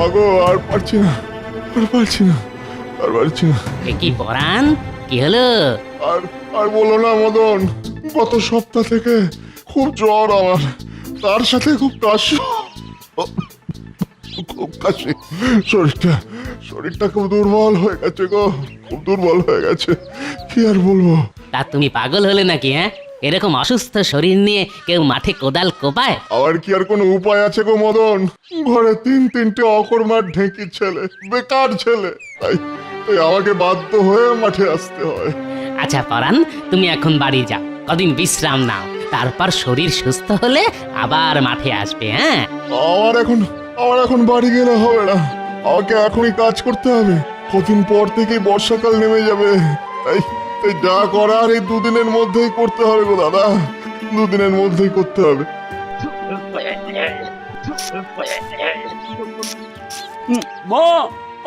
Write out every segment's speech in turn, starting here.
ওগো আর পারছি না, আর পারছি না, আর পারছি না। কি পরাণ, কি হলো? আর আর বলো না মদন, গত সপ্তাহ থেকে খুব জ্বর আমার, তার সাথে খুব কাশি, খুব কাশি। শরীরটা শরীরটা খুব দুর্বল হয়ে গেছে গো, খুব দুর্বল হয়ে গেছে, কি আর বলবো। তা তুমি পাগল হলে নাকি? হ্যাঁ, এরকম অসুস্থ শরীর নিয়ে কেউ মাঠে কোদাল কোপায়? আবার কি আর কোনো উপায় আছে গো মদন? ঘরে তিনটে অকর্মার ঢেঁকি ছেলে, বেকার ছেলে, তাই তাই আমাকে বাধ্য হয়ে মাঠে আসতে হয়। আচ্ছা পরাণ, তুমি এখন বাড়ি যাও, কদিন বিশ্রাম নাও, তারপর শরীর সুস্থ হলে আবার মাঠে আসবে। হ্যাঁ, আমার এখন বাড়ি গেলে হবে না, আমাকে এখনই কাজ করতে হবে। কদিন পর থেকেই বর্ষাকাল নেমে যাবে, তাই তাই যা করার এই দুদিনের মধ্যেই করতে হবে গো দাদা, দুদিনের মধ্যেই করতে হবে। মা,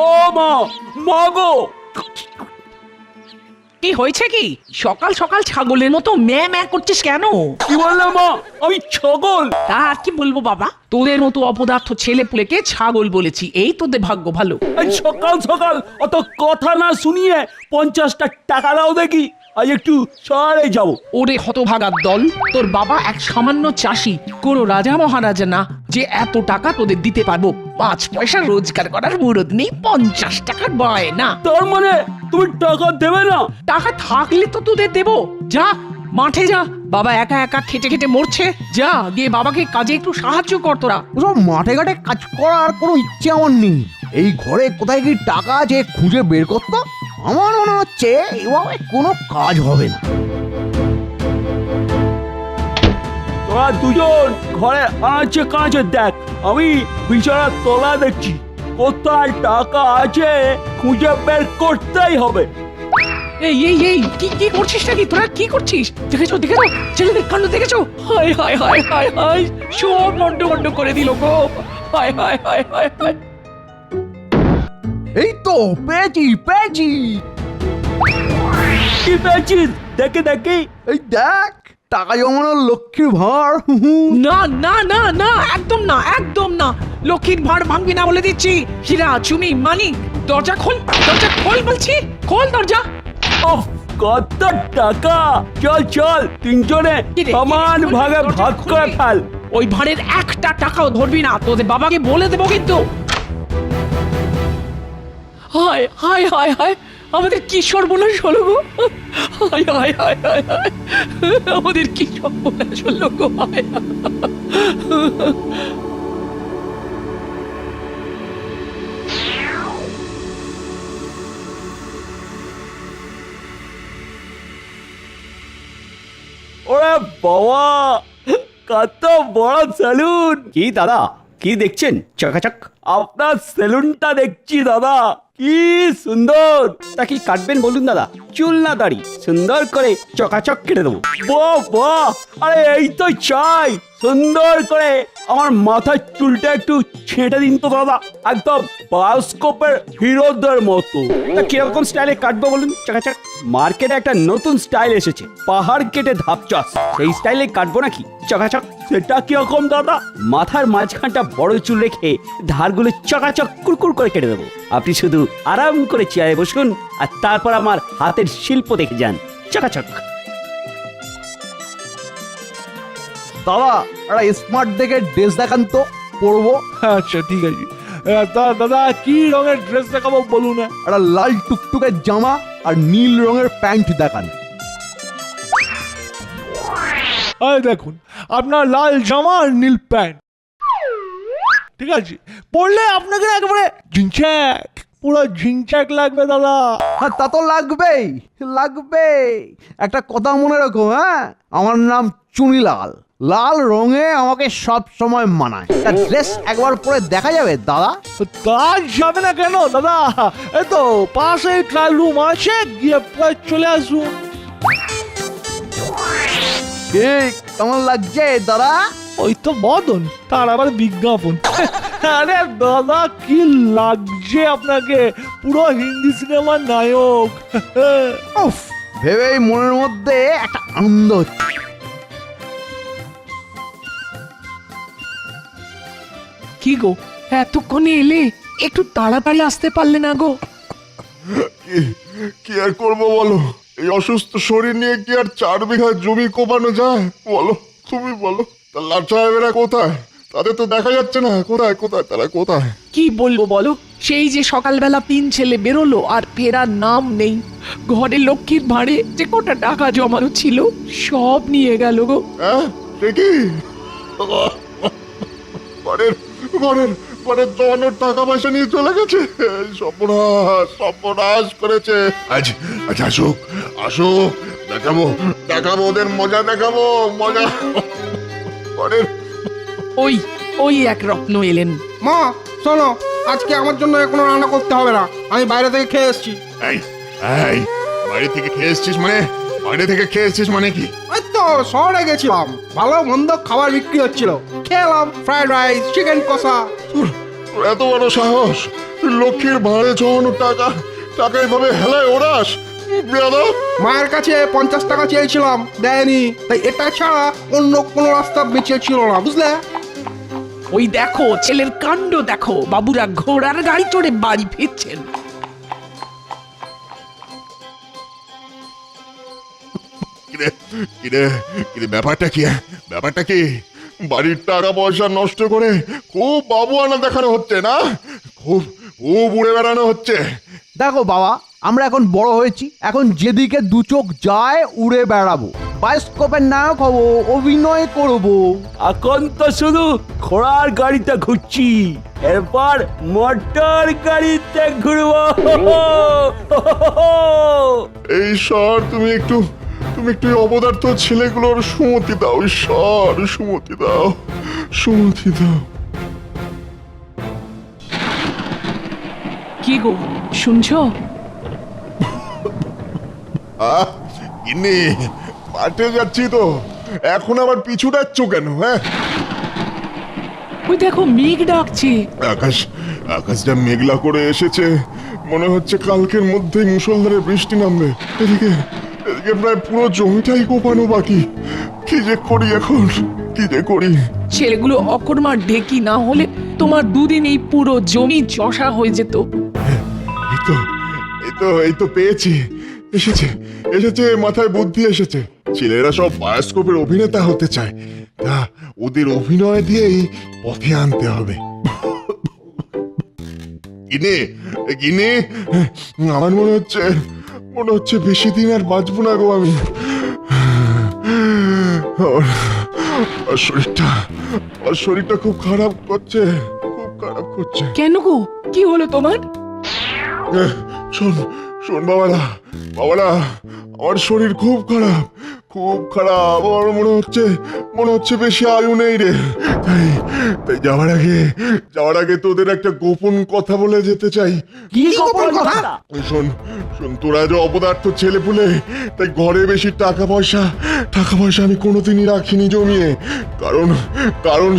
ও মা, মা গো! কি হয়েছে কি? সকাল সকাল ছাগলের মতো ম্যা ম্যা করছিস কেন? কি বললে মা? আমি ছাগল? তা আর কি বলবো বাবা, তোদের মতো অপদার্থ ছেলে পুলেকে ছাগল বলেছি, এই তোদের ভাগ্য ভালো। আজ সকাল সকাল অত কথা না শুনিয়ে 50টা টাকা দাও দেখি, আজ একটু শহরে যাবো। ওরে হতভাগার দল, তোর বাবা এক সামান্য চাষি, কোনো রাজা মহারাজা না যে এত টাকা তোদের দিতে পারবো। 5 পয়সা রোজগার করার মুরদ নেই, 50 টাকার বায়না। তার মানে তুমি টাকা দেবে না? টাকা থাকলে তো তোদের দেবো। যা মাঠে যা, বাবা একা একা খেটে খেটে মরছে, যা গিয়ে বাবাকে কাজে একটু সাহায্য কর তোরা। ওসব মাঠে ঘাটে কাজ করার কোনো ইচ্ছে আমার নেই। এই ঘরে কোথায় কি টাকা আছে খুঁজে বের করতো। আমার মনে হচ্ছে এভাবে কোনো কাজ হবে না। তোরা দুজন ঘরে আনাচে কাঁচে দেখ, আমি বিছানার তলা দেখছি, কোথায় টাকা আছে খুঁজে বের করতেই হবে। এই এই এই কি কি করছিস নাকি তোরা? কি করছিস? দেখেছো ছেলেদের কাণ্ড দেখেছো? হায় হায় হায় হায় হায়, সব মন্ড করে দিল গো। হায় হায় হায় হায় হায়। এই তো পেয়েছি পেয়েছি। কি পেয়েছিস? দেখে দেখি। এই দেখ, টাকা জমানোর লক্ষ্মীর ভাঁড়। না না না না, একদম না, একদম না, লক্ষ্মীর ভাঁড় ভাঙবি না বলে দিচ্ছি। হীরা চুনি মানিক, দরজা খোল বলছি, খোল দরজা। ওহ, কত টাকা! চল চল, তিনজনে সমান ভাগে ভাগ করে ফেল। ওই ভাঁড়ের একটা টাকাও ধরবি না, তোদের বাবাকে বলে দেবো কিন্তু। হায় হায় হায় হায়, আমাদের কি সর্বনাশ হলো গো! হায় হায় হায় হায় হায়, আমাদের কি সর্বনাশ হলো গো! হায় ওরে বাবা, কত বড় সেলুন! কি দাদা, কি দেখছেন চকাচক? আপনার সেলুনটা দেখছি দাদা, কি সুন্দর! তা কি কাটবেন বলুন দাদা? চুল না দাড়ি, সুন্দর করে চকাচক কেটে দেবো। বাহ বাহ, আরে এই তো চাই, সুন্দর করে আমার মাথার চুলটা একটু ছেঁটে দিন তো দাদা, একদম বায়োস্কোপের হিরোদের মতো। তা কিরকম স্টাইলে কাটবো বলুন চকাচক? মার্কেটে একটা নতুন স্টাইল এসেছে, পাহাড় কেটে ধাপ চাষ, সেই স্টাইলে কাটবো নাকি চকাচক? সেটা কিরকম দাদা? মাথার মাঝখানটা বড় চুল রেখে ধারগুলো চকাচক কুরকুর করে কেটে দেবো। আপনি শুধু আরাম করে চেয়ারে বসুন আর তারপর আমার হাতের শিল্প দেখে যান চকাচক। দাদা, একটা স্মার্ট দেখে ড্রেস দেখান তো, পরবো। আচ্ছা ঠিক আছে, দাদা কি রঙের ড্রেস দেখাবো বলুন? একটা লাল টুকটুকে জামা আর নীল রঙের প্যান্ট দেখান। আরে দেখুন, আপনার লাল জামা আর নীল প্যান্ট, ঠিক আছে, পরলে আপনাকে একেবারে ঝিনচ্যাক, পুরো ঝিনচ্যাক লাগবে দাদা। হ্যাঁ, তা তো লাগবেই লাগবে। একটা কথা মনে রাখো, হ্যাঁ, আমার নাম চুনিলাল, লাল রঙে আমাকে সব সময় মানায়। তা ড্রেস একবার পরে দেখা যাবে দাদা? তা যাবে না কেন দাদা, এই তো পাশে ট্রায়াল রুম আছে, গিয়ে পরে চলে আসুন। ঠিক কেমন লাগছে দাদা? ওই তো বদন, তার আবার বিজ্ঞাপন। আরে দাদা কি লাগছে আপনাকে, পুরো হিন্দি সিনেমার নায়ক। উফ, ভেবেই মনের মধ্যে একটা আনন্দ হচ্ছে। কি গো এতক্ষণে এলে, একটু তাড়াতাড়ি আসতে পারলে না গো? কি আর করবো বলো, এই অসুস্থ শরীর নিয়ে কি আর 4 বিঘা জমি কোপানো যায় বলো? তুমি বলো, তা লাট সাহেবেরা কোথায়? তাদের তো দেখা যাচ্ছে না, কোথায় কোথায় তারা কোথায়? কি বলবো বলো, সেই যে সকালবেলা 3 ছেলে বেরোলো আর ফেরার নাম নেই। ঘরে লক্ষ্মীর ভাঁড়ে যে কটা টাকা জমানো ছিল সব নিয়ে গেল গো। হ্যাঁ সে কি? ঘরের ঘরের ঘরের জমানোর টাকা পয়সা নিয়ে চলে গেছে? সর্বনাশ সর্বনাশ করেছে। আজ আজ আসুক আসুক, দেখাবো দেখাবো ওদের মজা, দেখাবো মজা। ঘরের ওই ওই এক রত্ন এলেন। মা শোনো, আজকে আমার জন্য কোনো রান্না করতে হবে না, আমি বাইরে থেকে খেয়ে এসেছি। এই এই বাইরে থেকে খেয়ে এসছিস মানে? বাইরে থেকে খেয়ে এসছিস মানে কি? ওই তো শহরে গেছিলাম, ভালো মন্দ খাবার বিক্রি হচ্ছিল, খেলাম ফ্রাইড রাইস, চিকেন কষা। তোর তোর এত বড় সাহস, তুই লক্ষ্মীর ভাড়ে জমানো টাকা টাকা এভাবে হেলায় ওড়াস? বেয়াদব! মায়ের কাছে 50 টাকা চেয়েছিলাম, দেয়নি, তাই এটা ছাড়া অন্য কোনো রাস্তা বেঁচে ছিল না, বুঝলে? ওই দেখো ছেলের কাণ্ড দেখো, বাবুরা ঘোড়ার গাড়ি চড়ে বাড়ি ফিরছেন। কিরে কিরে কিরে ব্যাপারটা কি? ব্যাপারটা কি? বাড়ির টাকা পয়সা নষ্ট করে খুব বাবু আনা দেখানো হচ্ছে না? খুব খুব উড়ে বেড়ানো হচ্ছে। দেখো বাবা, আমরা এখন বড় হয়েছি, এখন যেদিকে দু চোখ যায় উড়ে বেড়াবো, বায়োস্কোপের নায়ক হবো, অভিনয় করবো। এখন তো শুধু ঘোড়ার গাড়িতে ঘুরছি, এরপর মোটর গাড়িতে ঘুরবো। এই ঈশ্বর, তুমি একটু এই অপদার্থ ছেলেগুলোর সুমতি দাও ঈশ্বর, সুমতি দাও, সুমতি দাও। কি গো শুনছো? ইনি মাঠে যাচ্ছি তো, এখন আবার পিছু ডাকছো কেন? হ্যাঁ, ওই দেখো মেঘ ডাকছে। আকাশটা মেঘলা করে এসেছে, মনে হচ্ছে কালকের মধ্যেই মুষলধারে বৃষ্টি নামবে। এদিকে প্রায় পুরো জমিটাই কোপানো বাকি। কি যে করি এখন, কি যে করি? ছেলেগুলো অকর্মার ঢেকি না হলে তোমার দুদিন এই পুরো জমি চষা হয়ে যেত। এই তো পেয়েছি, এসেছে মাথায় বুদ্ধি এসেছে। ছেলেরা সব বায়োস্কোপের অভিনেতা হতে চায়, তা ওদের অভিনয় দিয়েই পথে আনতে হবে। কিনে আমার মনে হচ্ছে বেশি দিন আর বাঁচবো না গো আমি। আর শরীরটা খুব খারাপ করছে, খুব খারাপ করছে। কেন গো, কি হলো তোমার? শোন বাবারা, আমার শরীর খুব খারাপ, আমার মনে হচ্ছে বেশি আয়ু নেই রে। তাই যাওয়ার আগে তোদের একটা গোপন কথা বলে যেতে চাই। কি গোপন কথা? শোন, তোরা যে অপদার্থ ছেলে পুলে, তাই ঘরে বেশি টাকা পয়সা আমি কোনোদিনই রাখিনি জমিয়ে। কারণ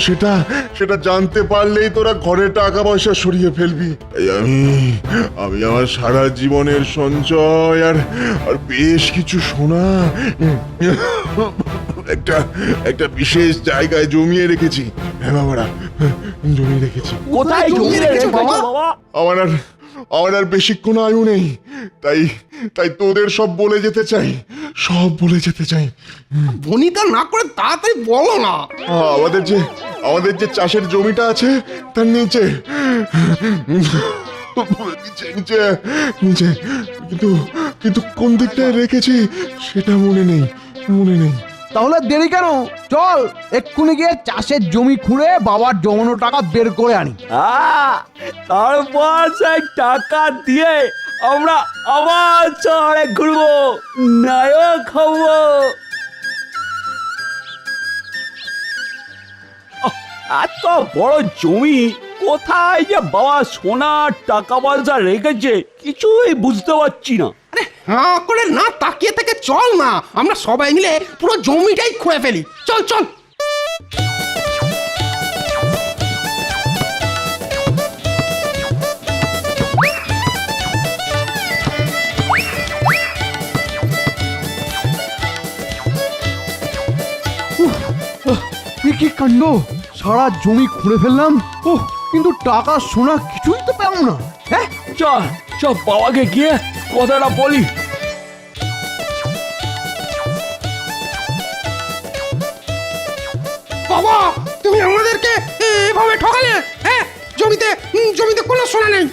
সেটা জানতে পারলেই তোরা ঘরে টাকা পয়সা সরিয়ে ফেলবি। তাই আমি আমার সারা জীবনের সঞ্চয় আর বেশ কিছু সোনা একটা বিশেষ জায়গায় জমিয়ে রেখেছি। হ্যাঁ বাবারা, জমিয়ে রেখেছি। কোথায় জমিয়ে রেখেছো বাবা? আমার আর বেশিক্ষণ আয়ু নেই, তাই তোদের সব বলে যেতে চাই। বনিতা না করে তাড়াতাড়ি বলো না। আমাদের যে চাষের জমিটা আছে তার নিচে কিন্তু কোন দিকটায় রেখেছি সেটা মনে নেই। তাহলে দেরি কেন? চল এক্ষুনি গিয়ে চাষের জমি খুঁড়ে বাবার জমানো টাকা বের করে আনি। তারপর সেই টাকা দিয়ে আমরা আবার শহরে ঘুরবো, নায়ক হবো। এত বড় জমি কোথায় যে বাবা সোনার টাকা পয়সা রেখেছে কিছুই বুঝতে পারছি না। হ্যাঁ করে না তাকিয়ে থেকে চল না, আমরা সবাই মিলে পুরো জমিটাই খুঁড়ে ফেলি। চল চল। কি কাণ্ড, সারা জমি খুঁড়ে ফেললাম। কিন্তু টাকা সোনা কিছুই তো পেলাম না। হ্যাঁ, চল চল বাবাকে গিয়ে কথাটা বলি। বাবা তুমি আমাদেরকে এভাবে ঠকালে। হ্যাঁ, জমিতে জমিতে কোনো সোনা নেই,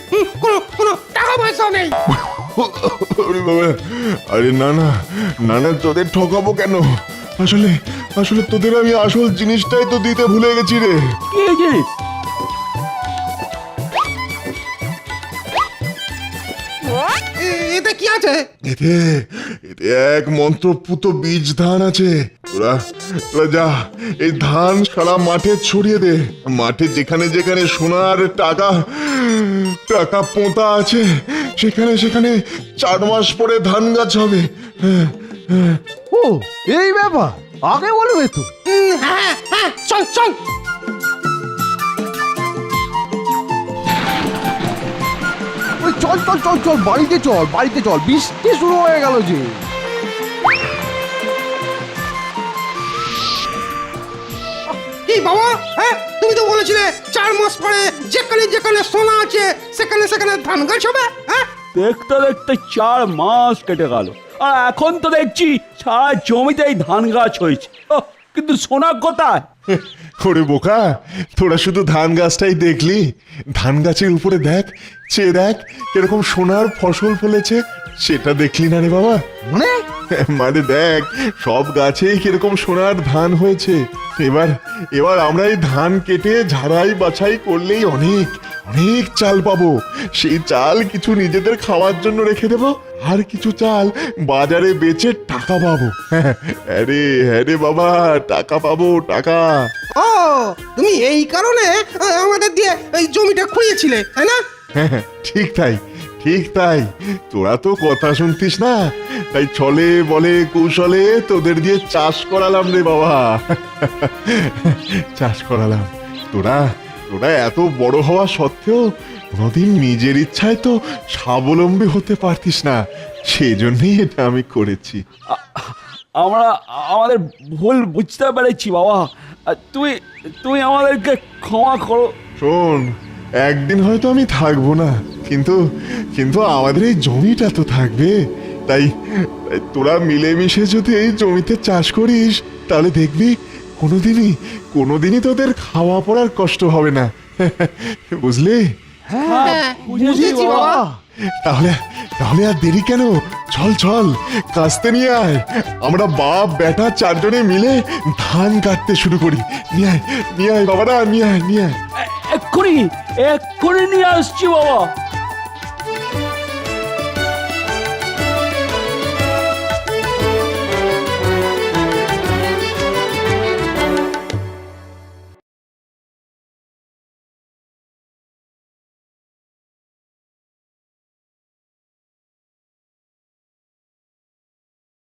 কোনো কোনো টাকা পয়সা নেই। আরে বাবা, আরে না না না না, তোদের ঠকাবো কেন? আসলে আসলে তোদের আমি আসল জিনিসটাই তো দিতে ভুলে গেছি রে। কি জিনিস? এতে কি আছে? এতে এতে এক মন্ত্রপুত বীজ ধান আছে। তোরা তোরা যা, এই ধান সারা মাঠে ছড়িয়ে দে। মাঠে যেখানে যেখানে সোনার টাকা টাকা পোঁতা আছে, সেখানে সেখানে 4 মাস পরে ধান গাছ হবে। হ্যাঁ হ্যাঁ। ও এই ব্যাপার, আগে বলবে তো। হ্যাঁ হ্যাঁ, চল চল। ওই চল চল চল চল, বাড়িতে চল, বাড়িতে চল, বৃষ্টি শুরু হয়ে গেল যে। কি বাবা, হ্যাঁ তুমি তো বলেছিলে 4 মাস পরে যেখানে যেখানে সোনা আছে সেখানে সেখানে ধান গাছ হবে। হ্যাঁ, দেখতে দেখতে 4 মাস কেটে গেল, আর এখন তো দেখছি সারা জমিতেই ধান গাছ হয়েছে। কিন্তু সোনা কোথায়? ওরে বোকা, তোরা শুধু ধান গাছটাই দেখলি। ধান গাছের উপরে দেখ, চেয়ে দেখ কিরকম সোনার ফসল ফলেছে, সেটা দেখলি না রে বাবা? মানে মানে দেখ, সব গাছেই কিরকম সোনার ধান হয়েছে। এবার এবার আমরা এই ধান কেটে ঝাড়াই বাছাই করলেই অনেক অনেক চাল পাবো। সেই চাল কিছু নিজেদের খাওয়ার জন্য রেখে দেবো, আর কিছু চাল বাজারে বেচে টাকা পাবো। আরে হ্যাঁ রে বাবা, টাকা পাবো, টাকা। ও তুমি এই কারণে আমাদের দিয়ে এই জমিটা খুঁড়িয়েছিলে, তাই না? হ্যাঁ, ঠিক তাই, ঠিক তাই। তোরা তো কথা শুনতিস না, তাই ছলে বলে কৌশলে তোদের দিয়ে চাষ করালাম রে বাবা। চাষ করালাম। তোরা তোরা এত বড় হওয়া সত্ত্বেও কোনোদিন নিজের ইচ্ছায় তো স্বাবলম্বী হতে পারতিস না, সেই জন্যই এটা আমি করেছি। আমরা আমাদের ভুল বুঝতে পেরেছি বাবা। আর তুমি তুমি আমাদেরকে ক্ষমা করো। শোন, একদিন হয়তো আমি থাকবো না, কিন্তু কিন্তু আমাদের এই জমিটা তো থাকবে। তাই তাই তোরা মিলেমিশে যদি এই জমিতে চাষ করিস, তাহলে দেখবি কোনোদিনই তোদের খাওয়া পড়ার কষ্ট হবে না। বুঝলি? হ্যাঁ, বুঝেছি বাবা। তাহলে তাহলে আর দেরি কেন? চল চল, কাস্তে নিয়ে আয়। আমরা বাপ বেটা 4 জনে মিলে ধান কাটতে শুরু করি। নিয়ে আয় বাবারা, নিয়ে আয়। এক্ষুনি এক্ষুনি নিয়ে আসছি বাবা।